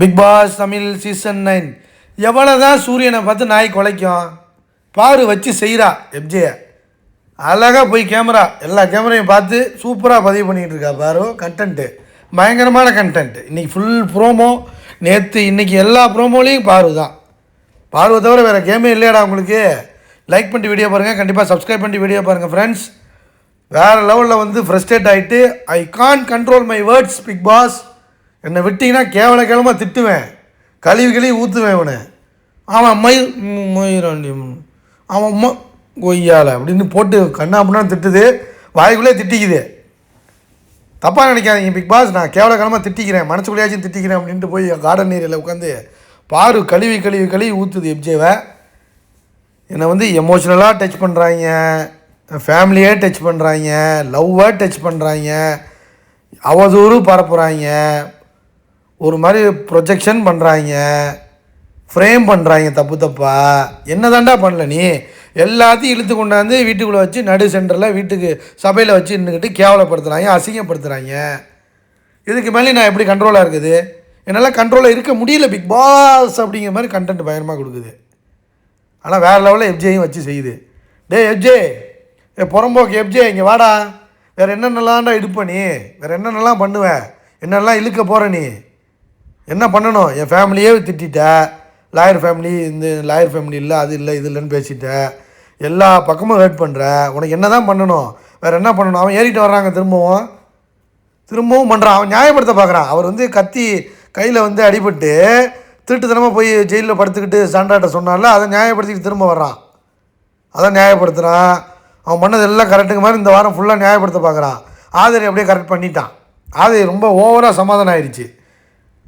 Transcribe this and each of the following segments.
Big pass Tamil season 9 எவ்வளோ தான் சூரியனை பார்த்து நாய் குலைக்கும். பாரு வச்சு செய்கிறா எப்ஜே. அழகாக போய் கேமரா எல்லா கேமரையும் பார்த்து சூப்பராக பதிவு பண்ணிகிட்டு இருக்கா பாரு. கண்டென்ட்டு பயங்கரமான கண்டென்ட். இன்றைக்கி ஃபுல் ப்ரோமோ. நேற்று இன்றைக்கி எல்லா ப்ரோமோலையும் பாரு தான். பாருவை தவிர வேறு கேமே இல்லையாடா உங்களுக்கு. லைக் பண்ணிட்டு வீடியோ பாருங்கள், கண்டிப்பாக சப்ஸ்கிரைப் பண்ணிட்டு வீடியோ பாருங்கள் ஃப்ரெண்ட்ஸ். வேறு லெவலில் வந்து ஃப்ரஸ்ட்ரேட் ஆகிட்டு I can control my words. Bigg Boss என்னை விட்டிங்கன்னா கேவலமாக திட்டுவேன், கழுவி ஊற்றுவேன் இவனை. அவன் மயிராண்டி அவன் கொய்யால அப்படின்னு போட்டு கண்ணா அப்படின்னா திட்டுது, வாய்க்குள்ளே திட்டிக்குது. தப்பாக நினைக்காதீங்க பிக் பாஸ், நான் கேவலமாக திட்டிக்கிறேன், மனசுக்குள்ளேயாச்சும் திட்டிக்கிறேன் அப்படின்ட்டு போய் கார்டன் ஏரியாவில் உட்காந்து பாரு கழுவி ஊற்றுது எப்ஜேவை. என்னை வந்து எமோஷ்னலாக டச் பண்ணுறாங்க, ஃபேமிலியே டச் பண்ணுறாங்க, லவ்வாக டச் பண்ணுறாங்க, அவதூறு பரப்புகிறாங்க, ஒரு மாதிரி ப்ரொஜெக்ஷன் பண்ணுறாங்க, ஃப்ரேம் பண்ணுறாங்க தப்பு தப்பாக. என்ன தாண்டா பண்ணல நீ? எல்லாத்தையும் இழுத்து கொண்டாந்து வீட்டுக்குள்ளே வச்சு நடு சென்டரில் வீட்டுக்கு சபையில் வச்சு நின்றுக்கிட்டு கேவலப்படுத்துகிறாங்க, அசிங்கப்படுத்துகிறாங்க. இதுக்கு மேலே நான் எப்படி கண்ட்ரோலாக இருக்குது? என்னால் கண்ட்ரோலாக இருக்க முடியல பிக் பாஸ் அப்படிங்கிற மாதிரி கண்டென்ட் பயங்கரமாக கொடுக்குது. ஆனால் வேறு லெவலில் எப்ஜேயும் வச்சு செய்யுது. டே எப்ஜே, புறம்போக்கு எப்ஜே இங்கே வாடா. வேறு என்னென்னலாம்டா இடுப்ப நீ? வேறு என்னென்னலாம் பண்ணுவேன்? என்னெல்லாம் இழுக்க போகிற நீ? என்ன பண்ணணும்? என் ஃபேமிலியே திட்ட, லாயர் ஃபேமிலி இந்த லாயர் ஃபேமிலி இல்லை, அது இல்லை, இது இல்லைன்னு பேசிட்டேன். எல்லா பக்கமும் ஹர்ட் பண்ணுற. உனக்கு என்ன தான் பண்ணணும்? வேறு என்ன பண்ணணும்? அவன் ஏறிட்டு வர்றாங்க, திரும்பவும் பண்ணுறான். அவன் நியாயப்படுத்த பார்க்குறான். அவர் வந்து கத்தி கையில் வந்து அடிபட்டு திருட்டுத்தனமாக போய் ஜெயிலில் படுத்துக்கிட்டு சாண்டாட்ட சொன்னால அதை நியாயப்படுத்திக்கிட்டு திரும்ப வர்றான். அதான் நியாயப்படுத்துகிறான். அவன் பண்ணது எல்லாம் கரெக்டுங்க மாதிரி இந்த வாரம் ஃபுல்லாக நியாயப்படுத்த பார்க்குறான். ஆதரி அப்படியே கரெக்ட் பண்ணிட்டான். ஆதரி ரொம்ப ஓவராக சமாதானம் ஆயிடுச்சு.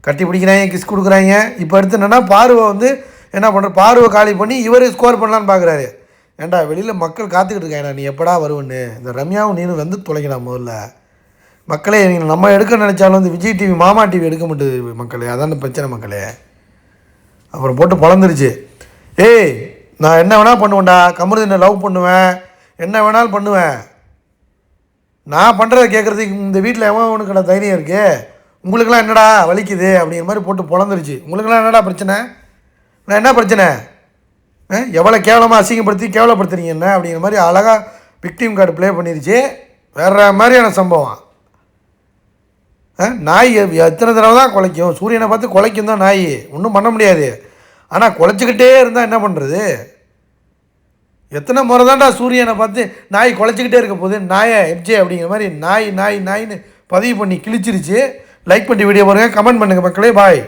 கட்டி பிடிக்கிறாங்க, கிஸ் கொடுக்குறாங்க. இப்போ அடுத்து என்னென்னா பார்வை வந்து என்ன பண்ணுற, பார்வை காலி பண்ணி இவர் ஸ்கோர் பண்ணலான்னு பார்க்குறாரு. ஏன்டா வெளியில் மக்கள் காத்துக்கிட்டு இருக்காங்கடா, நீ எப்படா வருவன்னு. இந்த ரம்யாவும் நீனும் வந்து தொலைக்கலாம் முதல்ல. மக்களே நீங்கள் நம்ம எடுக்க நினச்சாலும் வந்து விஜய் டிவி மாமா டிவி எடுக்க மாட்டேது மக்களே. அதான் பிரச்சனை மக்களே. அப்புறம் போட்டு பொழந்துருச்சு. ஏய் நான் என்ன வேணால் பண்ணுவேன்டா, கமருதீனை லவ் பண்ணுவேன், என்ன வேணாலும் பண்ணுவேன். நான் பண்ணுறத கேட்குறதுக்கு இந்த வீட்டில் எவன் உனக்கு தைரியம் இருக்குது? உங்களுக்கெல்லாம் என்னடா வலிக்குது அப்படிங்கிற மாதிரி போட்டு பொழந்துருச்சு. உங்களுக்கெல்லாம் என்னடா பிரச்சனை? நான் என்ன பிரச்சனை? எவ்வளோ கேவலமாக அசிங்கப்படுத்தி கேவலப்படுத்துறீங்க என்ன அப்படிங்கிற மாதிரி அழகாக விக்டிம் கார்டு ப்ளே பண்ணிருச்சு. வேறு மாதிரியான சம்பவம். நாய் எத்தனை தடவை தான் குலைக்கும்? சூரியனை பார்த்து குலைக்கும் தான் நாய், ஒன்றும் பண்ண முடியாது. ஆனால் குலைச்சிக்கிட்டே இருந்தால் என்ன பண்ணுறது? எத்தனை முறை தான்டா சூரியனை பார்த்து நாய் குலைச்சிக்கிட்டே இருக்க போகுது? நாயை எப்ஜே அப்படிங்கிற மாதிரி நாயின்னு பதிவு பண்ணி கிழிச்சிருச்சு. லைக் பண்ணி வீடியோ பாருங்கள், கமெண்ட் பண்ணுங்கள் மக்களே. பாய்.